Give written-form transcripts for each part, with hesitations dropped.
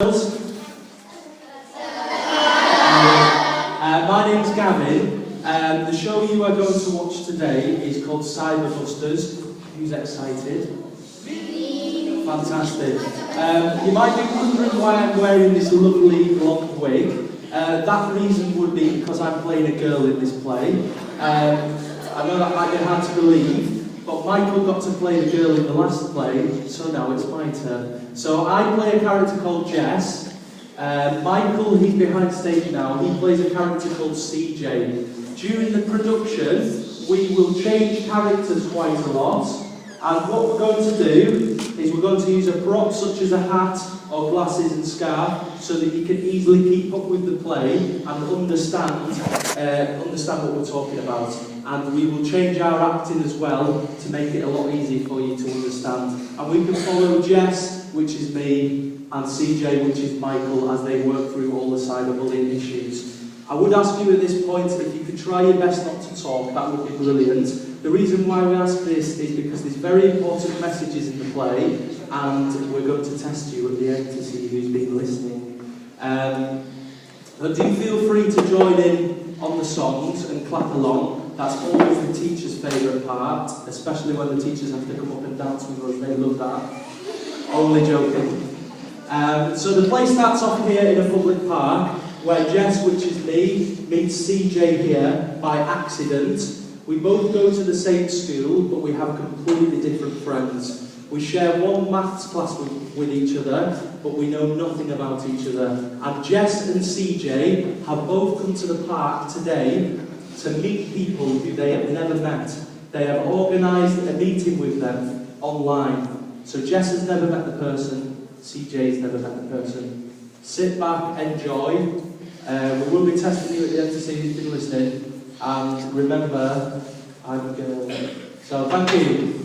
My name's Gavin. The show you are going to watch today is called Cyberbusters. Who's excited? Fantastic. You might be wondering why I'm wearing this lovely blonde wig. That reason would be because I'm playing a girl in this play. I know that might be hard to believe, but Michael got to play the girl in the last play, so now it's my turn. So I play a character called Jess. Michael, he's behind stage now, he plays a character called CJ. During the production, we will change characters quite a lot, and what we're going to do is we're going to use a prop such as a hat or glasses and scarf so that you can easily keep up with the play and understand what we're talking about. And we will change our acting as well to make it a lot easier for you to understand. And we can follow Jess, which is me, and CJ, which is Michael, as they work through all the cyberbullying issues. I would ask you at this point, if you could try your best not to talk, that would be brilliant. The reason why we ask this is because there's very important messages in the play, and we're going to test you at the end to see who's been listening. But do feel free to join in on the songs and clap along. That's always the teacher's favourite part, especially when the teachers have to come up and dance with us. They love that. Only joking. So the play starts off here in a public park, where Jess, which is me, meets CJ here by accident. We both go to the same school, but we have completely different friends. We share one maths class with each other, but we know nothing about each other. And Jess and CJ have both come to the park today to meet people who they have never met. They have organised a meeting with them online. So Jess has never met the person, CJ has never met the person. Sit back, enjoy. We will be testing you at the end to see who's been listening. And remember, I'm a girl. So thank you.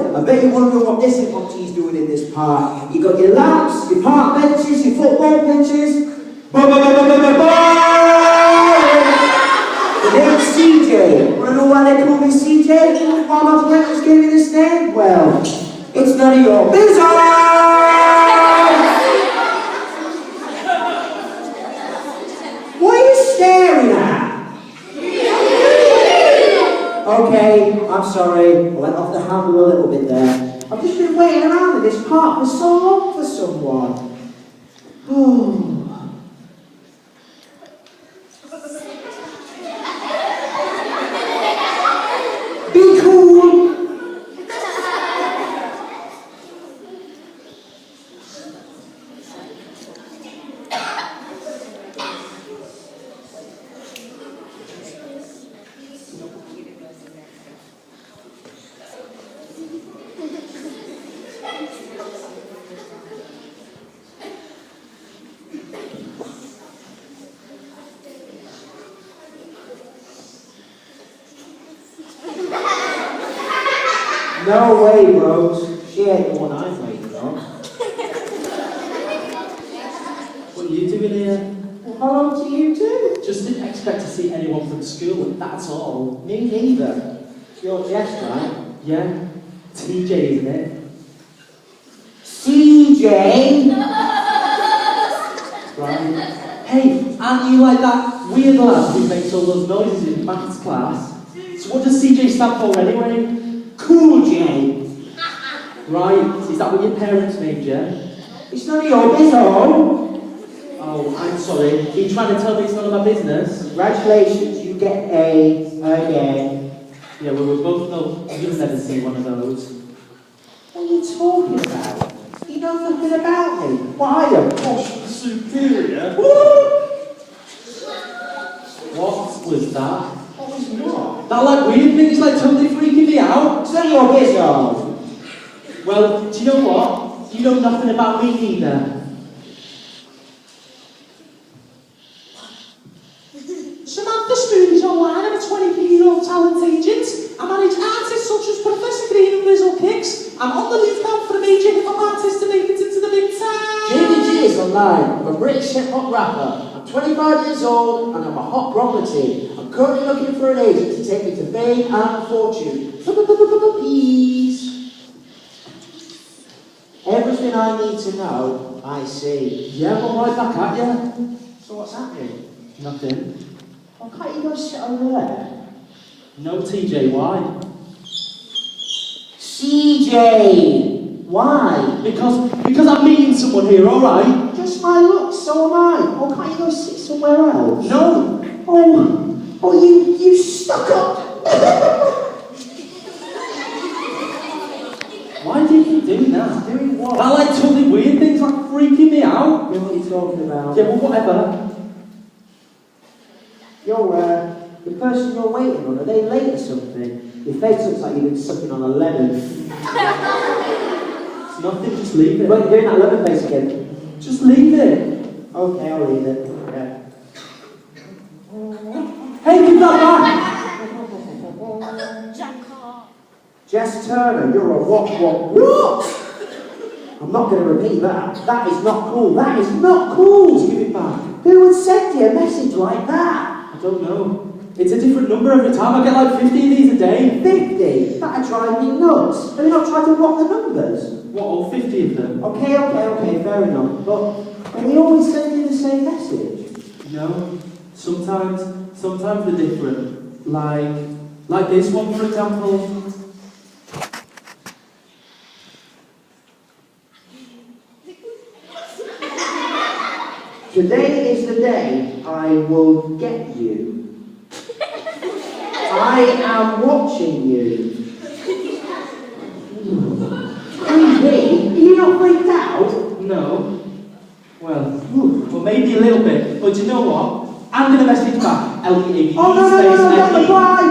I bet you wonder what this hippopotamus doing in this park. You got your lamps, your park benches, your football pitches. The name's CJ. Wanna know why they call me CJ? Why my parents gave me this name? Well, it's none of your business! What are you staring at? Okay, I'm sorry, I went off the handle a little bit there. I've just been waiting around in this park for so long for someone. Oh. Be cool. No way, Rose. She ain't the one I'm waiting on. What are you doing here? Well, hello to you too. Just didn't expect to see anyone from school, that's all. Me neither. It's your Jess, right? Yeah, TJ, isn't it? CJ? Right. Hey, aren't you like that weird lad who makes all those noises in maths class. So what does CJ stand for anyway? Cool J. Right, is that what your parents named you? It's none of your business. Oh, I'm sorry. Are you trying to tell me it's none of my business? Congratulations, you get A again. Yeah, well, we both know you'll never see one of those. What are you talking about? You know nothing about me. What are you? Posh superior? What was that? What was what? That like weird thing is like totally freaking me out. It's none of your business. Well, do you know what? You know nothing about me either. Samantha Spoon is online. I'm a 23-year-old talent agent. I manage artists such as Professor Green and Grizzle Kicks. I'm on the lookout for a major hip-hop artist to make it into the big time. Jamie G is online. I'm a British hip-hop rapper. I'm 25 years old and I'm a hot property. I'm currently looking for an agent to take me to fame and fortune. Please. Everything I need to know, I see. Yeah, but right back at you. So what's happening? Nothing. Why can't you go sit over there? No, TJ, why? CJ! Why? Because I'm meeting someone here, alright? Just my look, so am I. Why can't you go sit somewhere else? No. Oh, you stuck up. Why do you keep doing that? Doing what? That like totally weird things like freaking me out. You know what you're talking about? Yeah, well, whatever. The person you're waiting on, are they late or something? Your face looks like you've been sucking on a lemon. It's nothing, just leave it. But you're doing that lemon face again. Just leave it. Okay, I'll leave it. Yeah. Hey, give that back! Jess Turner, you're a what? I'm not going to repeat that. That is not cool. That is not cool. Just give it back. Who would send you a message like that? I don't know. It's a different number every time. I get like 50 of these a day. 50? That'd drive me nuts. Have you not tried to block the numbers? What, all 50 of them? Okay, fair enough. But are we always sending the same message? No. Sometimes they're different. Like this one, for example. Today is the day I will get you. I am watching you. Creepy? Are you not freaked out? No. Well, maybe a little bit. But you know what? I'm going to message back. L-E-A-V-E Oh no, don't reply!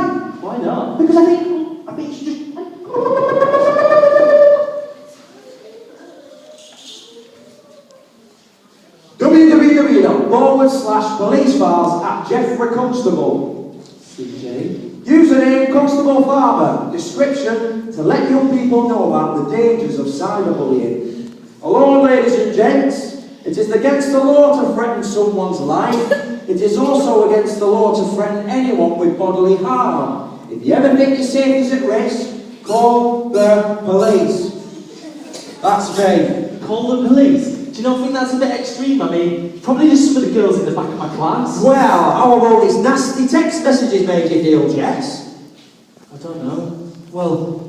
Why not? Because I think you just... www.forward/policefiles@Jeffrey Constable. CJ. Username Constable Farmer. Description: to let young people know about the dangers of cyberbullying. Hello, ladies and gents. It is against the law to threaten someone's life. It is also against the law to threaten anyone with bodily harm. If you ever think your safety is at risk, call the police. That's me. Call the police? Do you not think that's a bit extreme? I mean, probably just some of the girls in the back of my class. Well, how have all these nasty text messages made you feel, Jess? I don't know. Well,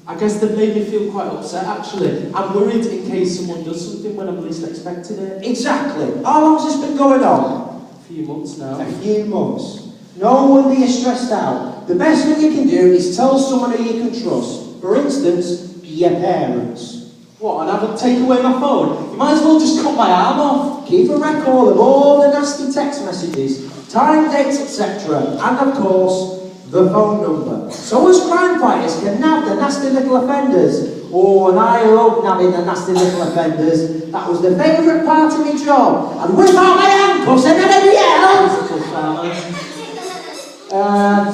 I guess they've made me feel quite upset, actually. I'm worried in case someone does something when I'm least expecting it. Exactly. How long's this been going on? A few months now. A few months. No wonder you're stressed out. The best thing you can do is tell someone who you can trust. For instance, your parents. What, and have them take away my phone? You might as well just cut my arm off. Keep a record of all the nasty text messages, time, dates, etc. And of course, the phone number. So us crime fighters can nab the nasty little offenders. Oh, and I love nabbing the nasty little offenders. That was the favourite part of my job. And whip out my handcuffs and everybody else!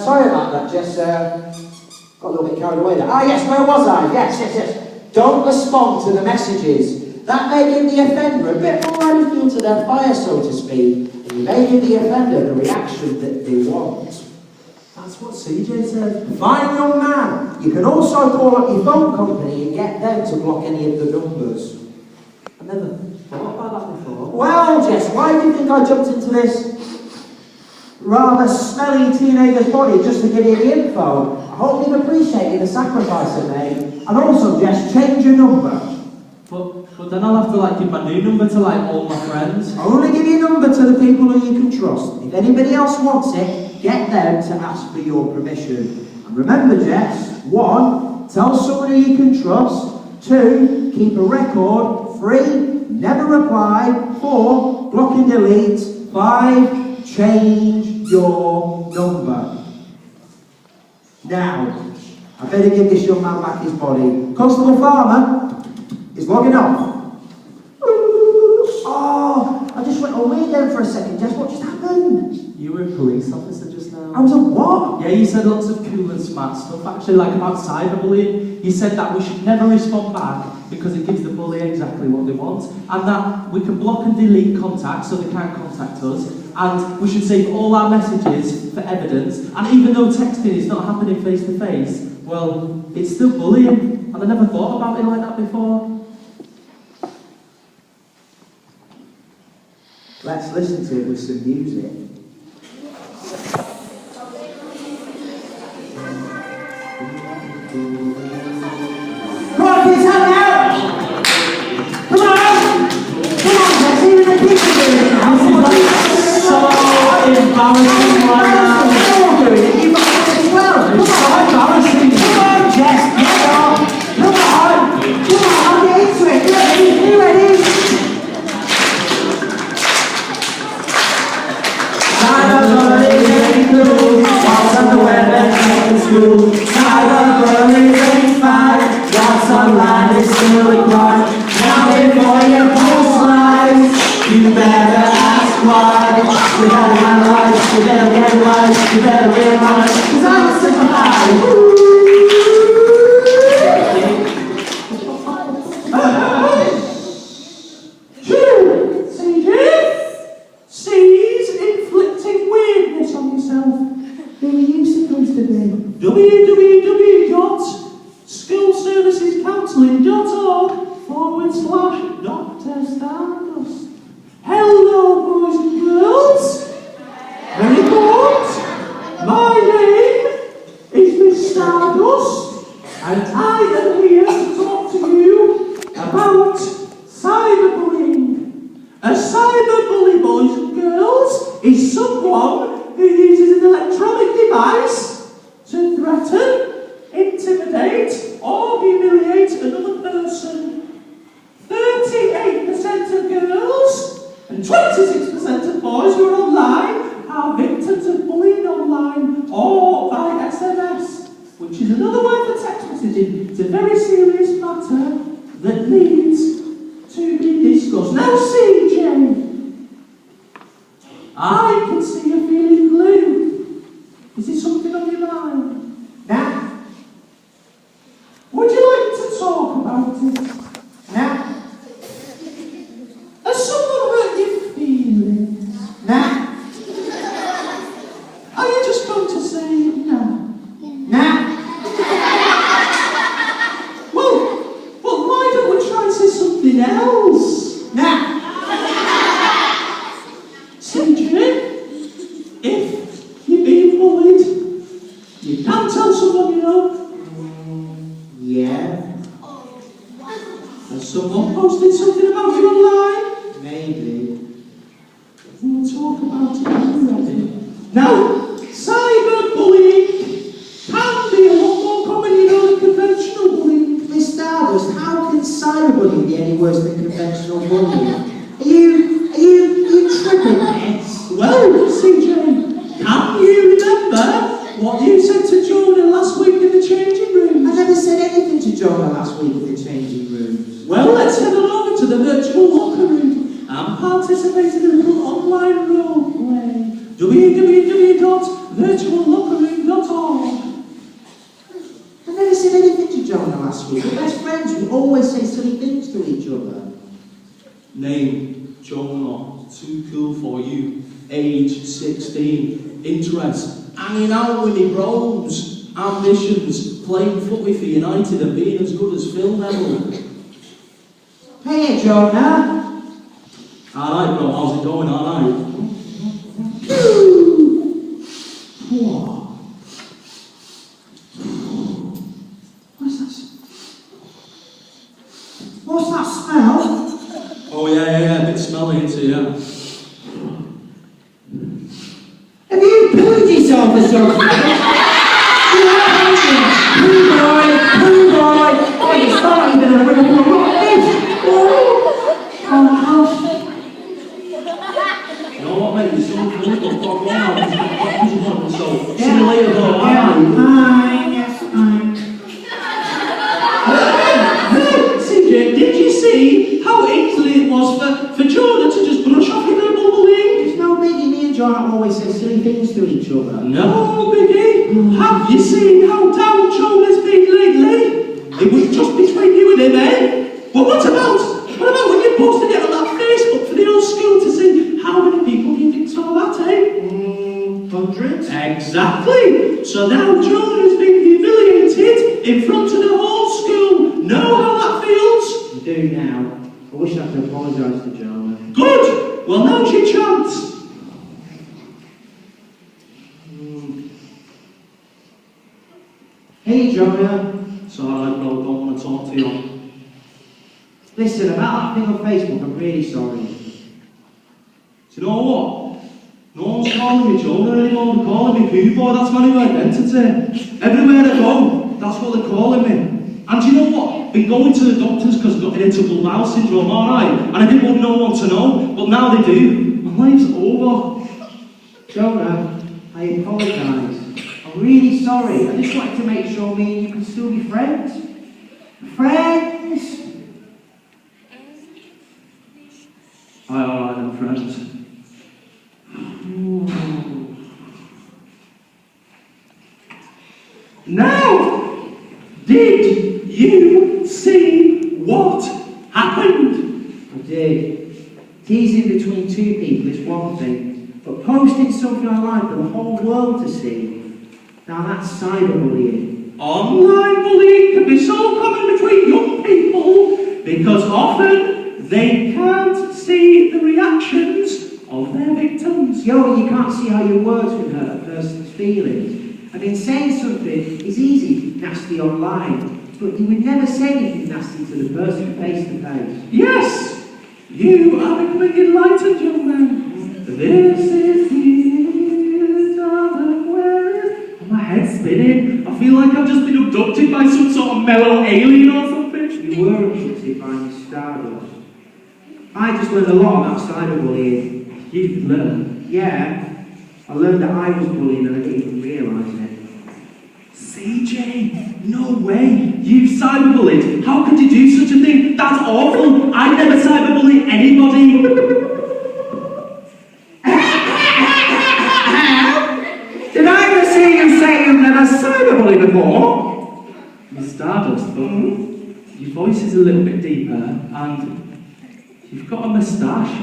Sorry about that, Jess. Got a little bit carried away there. Ah, yes, where was I? Yes. Don't respond to the messages. That may give the offender a bit more ready fuel to their fire, so to speak. And you may give the offender the reaction that they want. That's what CJ said. Fine, young man. You can also call up your phone company and get them to block any of the numbers. I never thought about that before. Well, Jess, why do you think I jumped into this? rather smelly teenager's body just to give you the info. I hope you've appreciated the sacrifice I made. And also, Jess, change your number. But then I'll have to like give my new number to like all my friends. I'll only give your number to the people who you can trust. If anybody else wants it, get them to ask for your permission. And remember, Jess, 1, tell someone who you can trust. 2, keep a record. 3, never reply. 4, block and delete. 5, change your number. Now, I better give this young man back his body. Constable Farmer is logging off. Oh, I just went away then for a second. Jess, what just happened? You were a police officer just now. I was a what? Yeah, you said lots of cool and smart stuff, actually, like about cyberbullying. You said that we should never respond back because it gives the bully exactly what they want, and that we can block and delete contacts so they can't contact us, and we should save all our messages for evidence, and even though texting is not happening face to face, well, it's still bullying, and I never thought about it like that before. Let's listen to it with some music. Come on, kids, help me out! Come on! Come on, Jess, even the kids are doing it now. So embarrassing right now. They're all doing it, you've got to do it as well. It's so embarrassing. Come on, Jess, get on! Come on! Come on, I'll get into it. You ready? What's on the web and in school? Cyberbullying ain't fine. What's online is still required. Now before you post lies, you better ask why. You better analyze, you better realize, you better realize, 'cause I'm simplified. www.schoolservicescounselling.org/Dr. Stardust. Hello, boys and girls. Very good. My name is Miss Stardust, and I am here to talk to you about cyberbullying. A cyberbully, boys and girls, is someone who uses an electronic device to threaten, intimidate, or humiliate another person. 38% of girls and 26% of boys who are online are victims of bullying online or by SMS, which is another word for text messaging. It's a very serious matter that needs to be discussed. Now, CJ, I can see you feeling blue. Is there something on your mind? Nah. Would you like to talk about it? Nah. Has someone hurt your feelings? Nah. Are you just going to say no? Nah. Well, why don't we try and say something else? Nah. CJ, if you're being bullied, you can tell someone you know. Yeah. Has someone posted something about you online? Maybe. We'll talk about it when we're ready. Now, cyberbullying can be a lot more common, you know, than conventional bullying. Miss Stardust, how can cyberbullying be any worse than conventional bullying? Are you tripping, Miss? Well, CJ, can you remember what you said to Jonah last week in the changing rooms? I never said anything to Jonah last week in the changing rooms. Well, let's head on over to the virtual locker room and participate in a little online role play. www.virtuallockerroom.org. I never said anything to Jonah last week. We're best friends. We always say silly things to each other. Name, Jonah, too cool for you. Age, 16. Interest, hanging out with me bros. Ambitions, playing footy for United and being as good as Phil Neville. Hey, Jonah. Alright bro, how's it going, alright? pooed yourself or something? Poo boy, poo boy. Oh, you start even a little bit like this. Oh, You know what, mate? It's so funny. Don't talk now. Because you want to so. See you later, though. CJ, did you see how easily it was for Jonah to just brush off with her bubbling? It's no biggie, me and John always say silly things to each other. No, Biggie. Have you seen how down Jonah's been lately? It was just between you and him, eh? But what about when you posted it on that Facebook for the whole school to see how many people you think saw that, eh? Hundreds? Exactly. So now Jonah's been humiliated in front of the whole school. Know how that feels? You do now. I wish I could apologise to Jonah. Good. Well, now's your chance. Hey, Jonah. It's alright, bro. Don't want to talk to you. Listen, about that thing on Facebook, I'm really sorry. Do you know what? No one's calling me Jonah anymore. They're calling me Pooh Boy. That's my new identity. Everywhere I go, that's what they're calling me. And do you know what? Been going to the doctors because I've got irritable bowel syndrome, alright? And I didn't want no one to know, but now they do. My life's over. Jonah, I apologise. I'm really sorry. I just wanted to make sure me and you can still be friends. Friends! Aye, alright then, friends. Now, did you see what happened? I did. Teasing between two people is one thing, but posting something online for the whole world to see, now that's cyberbullying. Online bullying can be so common between young people because often they can't see the reactions of their victims. Yo, you can't see how your words can hurt a person's feelings. I mean, saying something is easy, nasty online, but you would never say anything nasty to the person face to face. Yes, you are becoming enlightened, young man. This is the dark where is... My head's spinning. I feel like I've just been abducted by some sort of mellow alien or something. You were abducted by Miss Stardust. I just learned a lot about cyberbullying. You've learned. Yeah, I learned that I was bullying and I didn't even realise it. CJ, no way. You've cyberbullied. How could you do such a thing? That's awful. I never cyberbully anybody. Did I ever see you say you've never cyberbullied before? Miss Stardust, but your voice is a little bit deeper and you've got a moustache.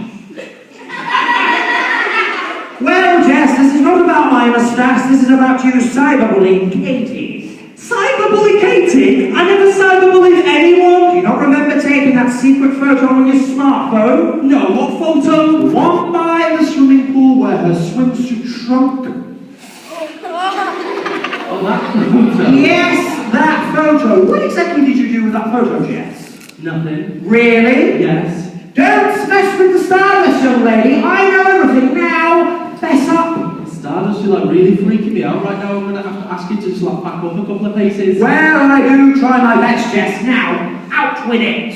Well, Jess, this is not about my moustache, this is about you cyberbullying Katie. Cyberbully Katie? I never cyberbullied anyone. Do you not remember taking that secret photo on your smartphone? No, what photo? The one by the swimming pool where her swimsuit shrunk. Oh, that photo? Yes, that photo. What exactly did you do with that photo, Jess? Nothing. Really? Yes. Don't mess with the Stardust, young lady. I know everything now. Fess up. Stardust, you're like really freaking me out right now. I'm gonna have to ask you to just like back up a couple of paces. Well, I do try my best, Jess. Now, out with it.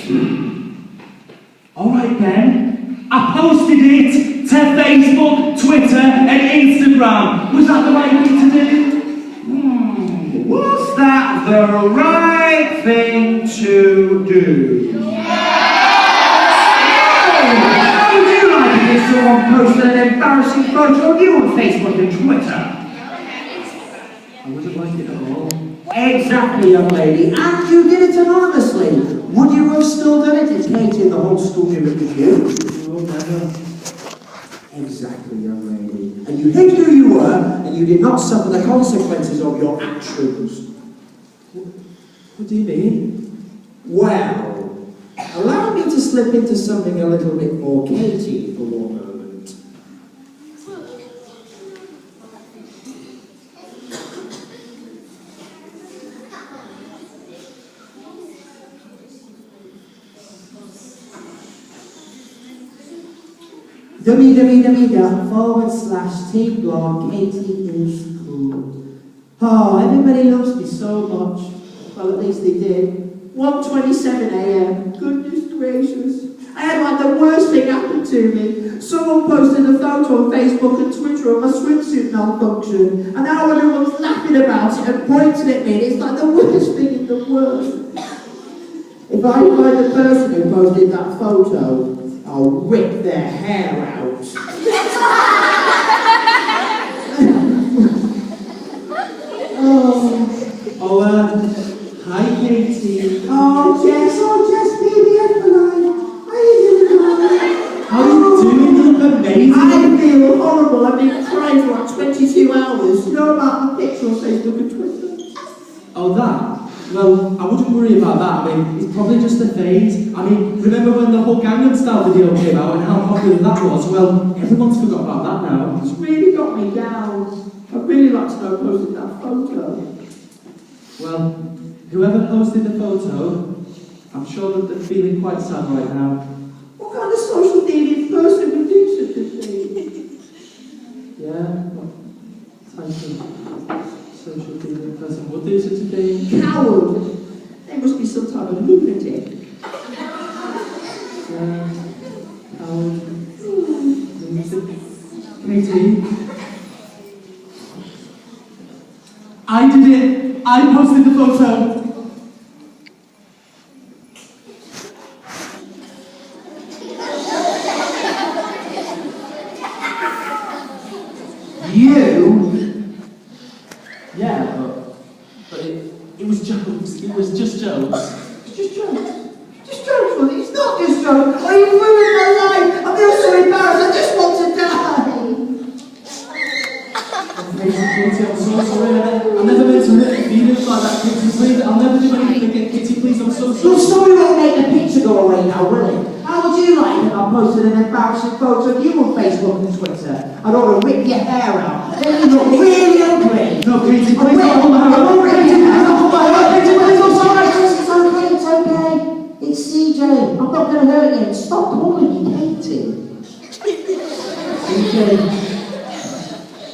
Alright then. I posted it to Facebook, Twitter, and Instagram. Was that the right thing to do? Was that the right thing to do? How would you like it if someone posted an embarrassing photo of you on Facebook and Twitter? I wouldn't like it at all. Exactly, young lady. And you did it anonymously. Would you have still done it if Katie and the whole school knew it was you? No, never. Exactly, young lady. And you hid who you were, and you did not suffer the consequences of your actions. What do you mean? Well, allow me to slip into something a little bit more Katie for one moment. www./teamblog Katie is cool. Oh, everybody loves me so much. Well, at least they did. 1:27 a.m. Goodness gracious. I had like the worst thing happen to me. Someone posted a photo on Facebook and Twitter of my swimsuit malfunction, and now everyone's laughing about it and pointing at me, and it's like the worst thing in the world. If I find the person who posted that photo, I'll rip their hair out. Oh, hi Katie. Oh, Jess, BBF alive. How are you doing? How are you doing? You look amazing. I feel horrible. I've been crying for like 22 hours. You know about the picture on Facebook and Twitter? Oh, that? Well, I wouldn't worry about that. I mean, it's probably just a phase. I mean, remember when the whole Gangnam Style video came out and how popular that was? Well, everyone's forgot about that now. It's really got me down. I'd really like to know who posted that photo. Well, whoever posted the photo, I'm sure that they're feeling quite sad right now. What kind of social media person would do such a thing? Yeah, what type of social media person would do such a thing? Coward. They must be some type of lunatic. Katie? I did it! I posted the photo! You? Yeah, but it was jokes. It was just jokes. It's just jokes. Just jokes, Willie. It's not just jokes. Oh, you ruined my life. I feel so embarrassed. I just want to die. Katie, I'm so sorry. I never meant to hurt your feelings like that, Katie. Please, I'll never do anything again. Katie, please, I'm so sorry. Your story won't make the picture go away now, will it? How would you like if I posted an embarrassing photo of you on Facebook and Twitter? I'd ought to rip your hair out. Then you look really ugly. No, Katie, please, I'll don't hold my I'll hair. rip Katie, your please, hair don't hold my hair. Katie, please, I'm sorry. It's okay. It's CJ. I'm not going to hurt you. Stop calling me Katie. CJ,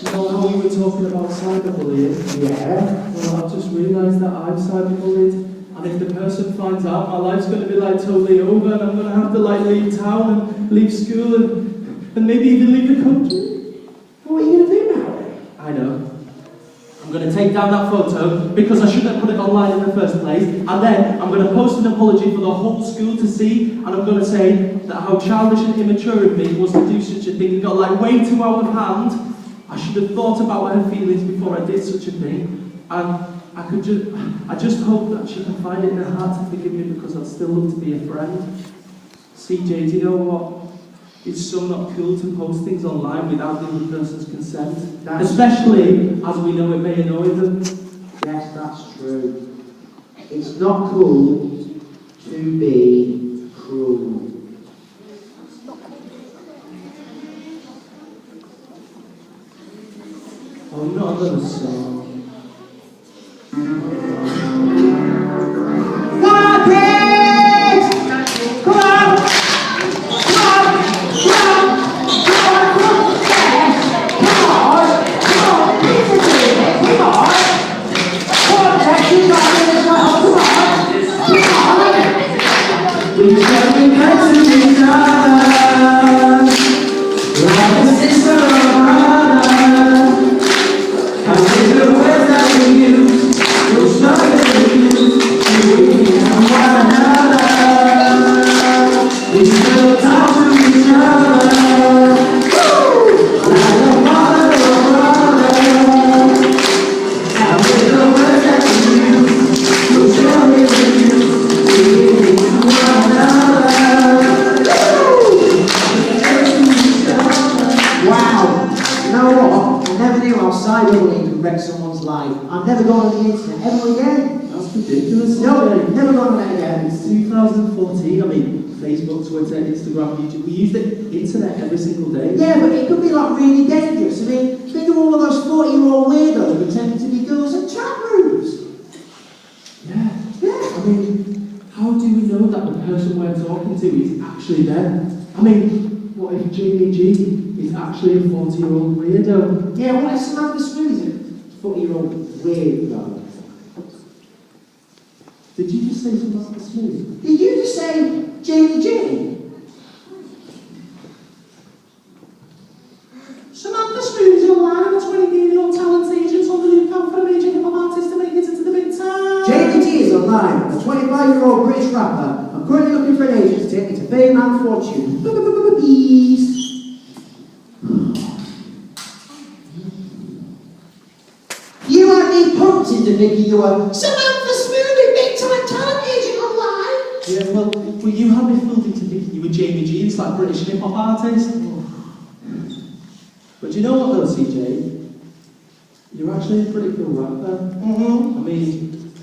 you know how we were talking about cyberbullying? Yeah. Well, I've just realised that I'm cyberbullied. And if the person finds out, my life's going to be like totally over, and I'm going to have to like leave town and leave school and maybe even leave the country. What are you going to do now? I know. I'm going to take down that photo because I shouldn't have put it online in the first place, and then I'm going to post an apology for the whole school to see, and I'm going to say that how childish and immature of me was to do such a thing. It got like way too out of hand. I should have thought about her feelings before I did such a thing, and I just hope that she can find it in her heart to forgive me because I'd still love to be a friend. CJ, do you know what? It's so not cool to post things online without the other person's consent. Especially as we know it may annoy them. Yes, that's true. It's not cool to be cruel. Oh, not another song. I've never gone on the internet ever again. That's ridiculous. No, never gone on it again. It's 2014. I mean, Facebook, Twitter, Instagram, YouTube. We use the internet every single day. Yeah, but it could be like really dangerous. I mean, think of all of those 40-year-old weirdos pretending to be girls in chat rooms. Yeah. I mean, how do we know that the person we're talking to is actually them? I mean, what if Jamie G is actually a 40-year-old weirdo. Yeah, what if Samantha Smooth's a 40-year-old weirdo? Did you just say Samantha Smooth? Did you just say Jamie G? Samantha Smooth is online. I'm a 23-year-old talent agent on the lookout for a major hip-hop artist to make it into the big time. Jamie G is online. I'm a 25-year-old British rapper. I'm currently looking for an agent to take me to fame and fortune. Peace. You aren't me pumped into thinking you were Samantha Smooth, big-time talent agent online. Yeah, well, you had me fooled into thinking you were Jamie G, it's like British hip-hop artist. But do you know what though, CJ? You're actually a pretty cool rapper. I mean,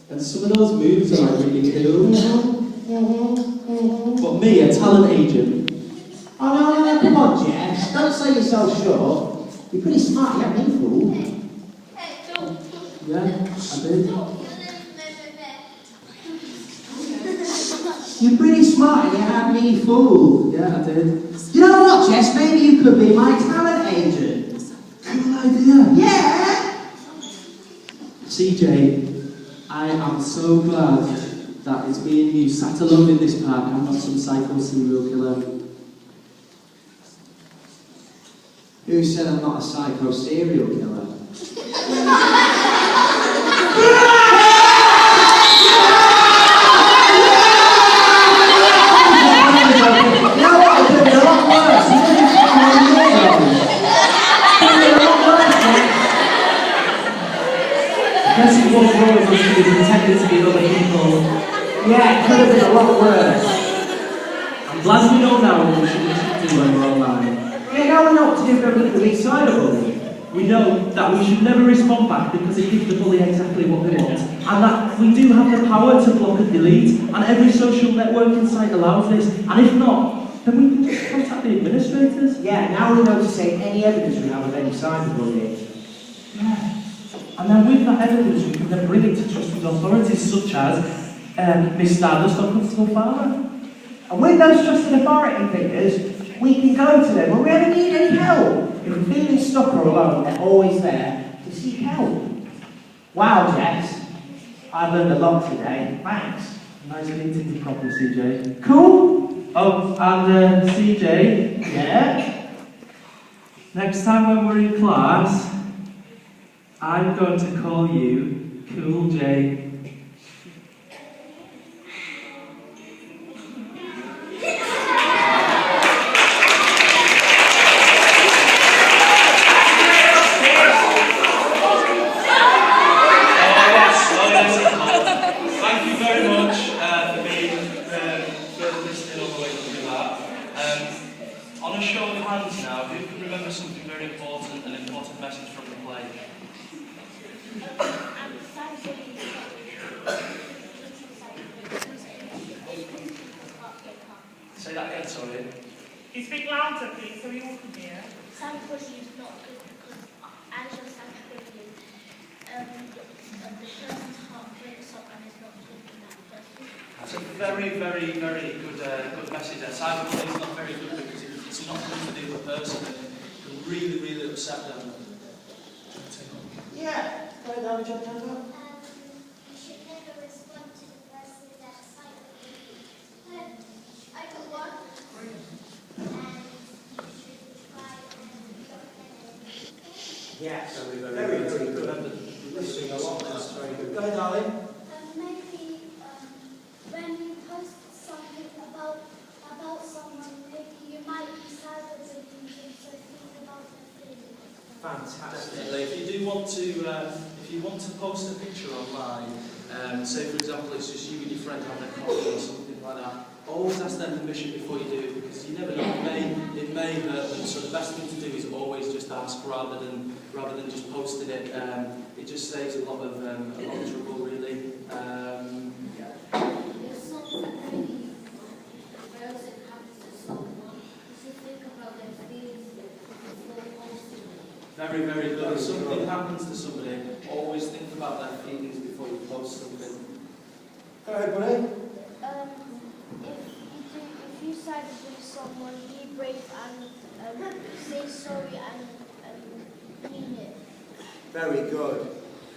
and some of those moves are like really cool. But me, a talent agent. Oh, no, come on, Jess. Don't sell yourself short. You're pretty smart, you haven't been fooled. Yeah, I did. You're pretty smart and you had me fooled. Yeah, I did. You know what, Jess? Maybe you could be my talent agent. Cool idea. Yeah! CJ, I am so glad that it's me and you sat alone in this park. I'm not some psycho serial killer. Who said I'm not a psycho serial killer? Guess it was wrong of us to be pretending to be other people. Yeah, it could have been a lot worse. I'm glad we know now what we should do when we're online. Yeah, now we know what to do when we can be cyberbullied. We know that we should never respond back because it gives the bully exactly what they want, and that we do have the power to block and delete, and every social networking site allows this, and if not, then we can just contact the administrators. Yeah, now we know to say any evidence we have of any cyberbullying. Yeah. And then with that evidence, we can then bring it to trusted authorities such as Miss Stardust or Constable Farmer. And with those trusted authority figures, we can go to them when we ever need any help. If we're feeling stuck or alone, they're always there to seek help. Wow, Jess. I've learned a lot today. Thanks. Nice meeting you properly, CJ. Cool? Oh, and CJ, Yeah? next time when we're in class, I'm going to call you Cool J. Thank you very much for listening all the way through that. On a show of hands now, who can remember something very important, an important message from the play? Say that again, sorry. Can you speak louder, please, so we all can hear? Cyberbullying is not good because as you're cyberbullying, the person's heart breaks up and is not good for that person. That's a very, very, very good message there. Cyberbullying is not very good because it's not good for the other person. It can really, really upset them. Yeah. Go down, jump down. You should never respond to the person that's cyberbullying. I got one. And you should try and block them. Yeah, so we're very, very good. Listening a lot, that's very good. Go ahead, darling. Maybe when you post something about someone, maybe you might be cyberbullying them, so think about their feelings. Fantastic. Definitely. If you want to post a picture online, say for example it's just you and your friend having a coffee or something like that, always ask their permission before you do it because you never know, it may hurt them. So the best thing to do is always just ask rather than just posting it. It just saves a lot of trouble really. If something really embarrassing happens to someone, you should think about their feelings before posting it. Very, very good. If something happens to somebody, always think about their feelings before you post something. Go ahead, buddy. If you cyberbully someone, be brave and say sorry and mean it. Very good.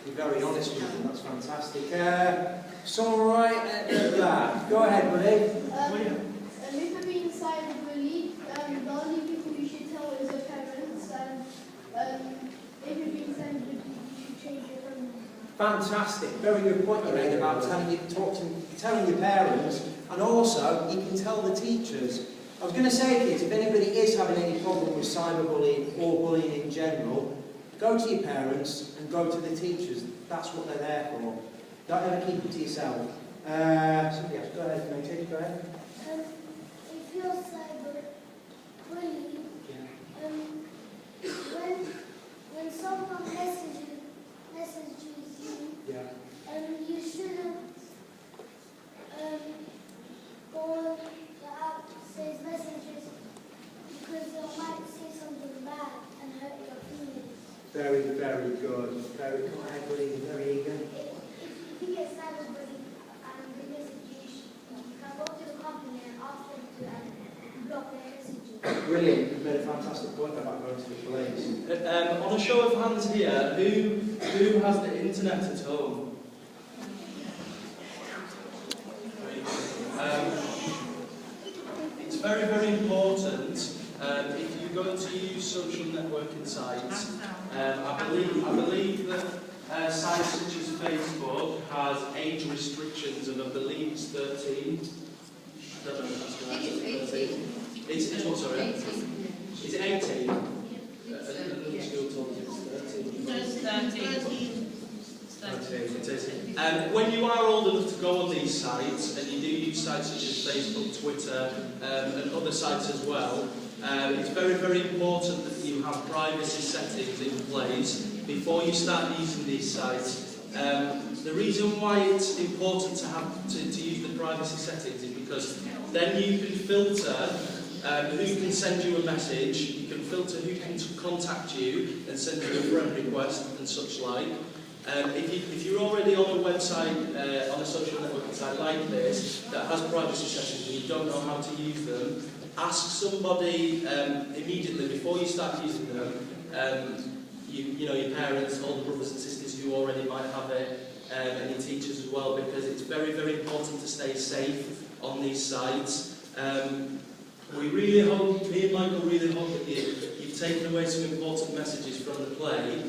You're very honest with them. That's fantastic. Someone right at that. Go ahead, buddy. If you're being cyberbullied, the only people you should tell is your parents, and if you're being cyberbullied, you should change your phone. Fantastic. Very good point you made about telling your parents, and also you can tell the teachers. I was going to say, kids, if anybody is having any problem with cyberbullying or bullying in general, go to your parents and go to the teachers. That's what they're there for. Don't ever keep it to yourself. Somebody else, go ahead, Katie, go ahead. If you're cyberbullied, when someone messages you, you shouldn't go on the app says messages because they might say something bad and hurt your feelings. Very, very good. Very good. I agree. Very eager. If you get cyberbullied and they message you can go to the company and ask them to block their messages. Brilliant. You've made a fantastic point about going to the police. On a show of hands here, who has the internet at home? It's very, very important if you're going to use social networking sites. I believe that sites such as Facebook has age restrictions, and I believe it's 13. I don't know if that's correct. It's what, sorry? Is it 18? Another school told me it's 13. When you are old enough to go on these sites, and you do use sites such as Facebook, Twitter, and other sites as well, it's very, very important that you have privacy settings in place before you start using these sites. The reason why it's important to have to use the privacy settings is because then you can filter who can send you a message, you can filter who can contact you and send you a friend request and such like. If you're already on a website, on a social networking site like this, that has privacy settings and you don't know how to use them, ask somebody immediately before you start using them, you know, your parents, all the brothers and sisters who already might have it, and your teachers as well, because it's very, very important to stay safe on these sites. We really hope, me and Michael really hope that you've taken away some important messages from the play.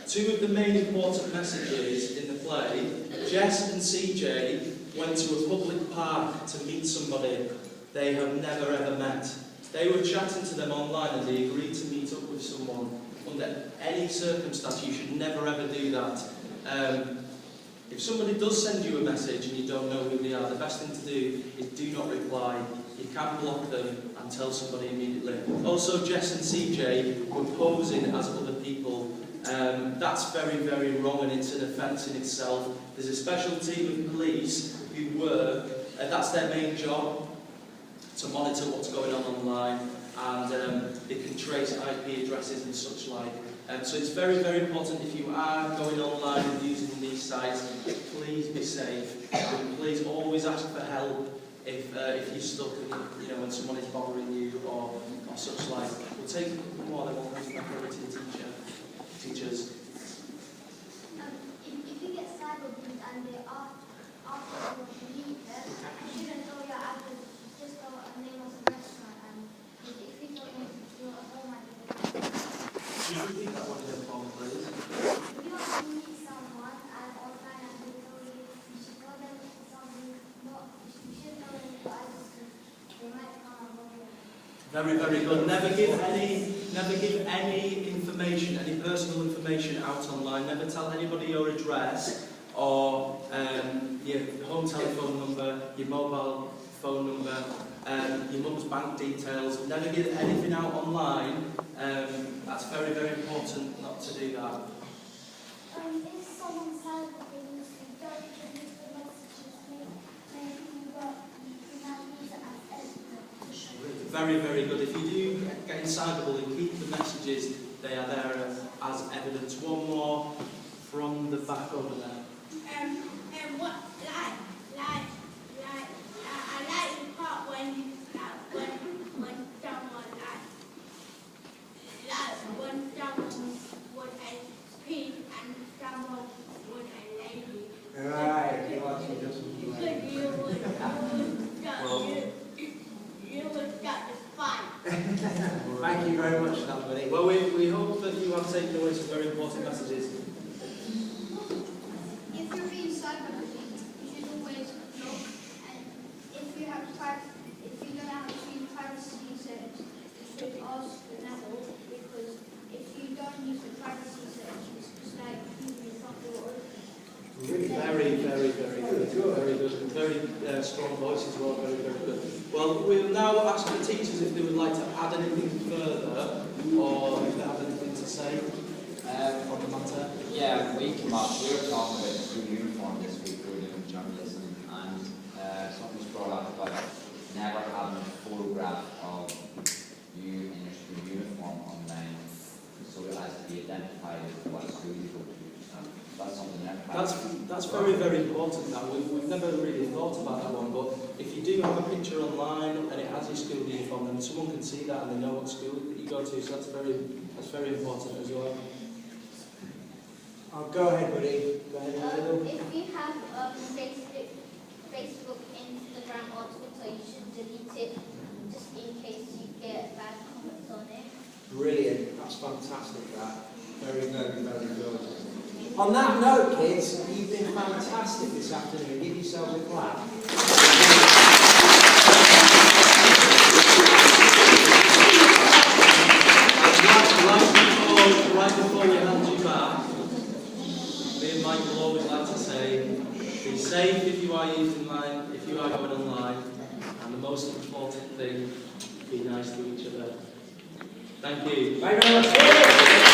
Two of the main important messages in the play, Jess and CJ went to a public park to meet somebody they have never ever met. They were chatting to them online and they agreed to meet up with someone. Under any circumstance, you should never ever do that. If somebody does send you a message and you don't know who they are, the best thing to do is do not reply. You can block them and tell somebody immediately. Also, Jess and CJ were posing as other people. That's very, very wrong, and it's an offence in itself. There's a special team of police who work, that's their main job, to monitor what's going on online, and they can trace IP addresses and such like. So it's very, very important if you are going online and using these sites, please be safe. Please always ask for help if you're stuck and, you know, when someone is bothering you or such like. We'll take a couple more, then we'll move back over to the teachers. If you get cyberbullied and they after you leave it, you shouldn't throw your address, just go a name of the restaurant, and if you don't know your home address. Can you repeat that one again for me, please? If you want to meet someone and online and they tell you, you should tell them something, you shouldn't tell them your address because they might come and bother you. Very, very good. Never give any information, any personal information out online. Never tell anybody your address or your home telephone number, your mobile phone number, your mum's bank details. Never give anything out online. That's very, very important not to do that. If someone says things, you don't delete the messages, maybe you can use it as evidence. Very, very good. If you do get in cyberbullying, keep the messages, they are there as evidence. One more from the back over there. I like the part when Right, you actually just You look got this fight. Thank you very much for that, buddy. Well, we hope that you have taken away some very important messages. If you're being cyberbullied, you should always look, and if you're gonna have to use privacy search, you should ask the network, because if you don't use the privacy search, it's just like using your front door. Very, very, very good. Very good. Very strong voice as well. Very, very good. Well, we'll now ask the teachers if they would like to add anything further, or if they have anything to say on the matter. Yeah, we came up, we were talking about school uniform this week, we were doing journalism, and something was brought up about never having a photograph of you in your school uniform online, so it has to be identified as what school you go to. That's something That's very, very important. That we've never really thought about that one, but if you do have a picture online and it has your school uniform, then someone can see that and they know what school that you go to. So that's very important as well. Oh, go ahead, buddy. Go ahead. If you have Facebook, Instagram, or Twitter, you should delete it just in case you get bad comments on it. Brilliant. That's fantastic, that. Very, very, very good. On that note, kids, you've been fantastic this afternoon. Give yourselves a clap. Right before we hand you back, me and Michael always like to say, be safe if you are using line, if you are going online, and the most important thing, be nice to each other. Thank you. Thank you very much.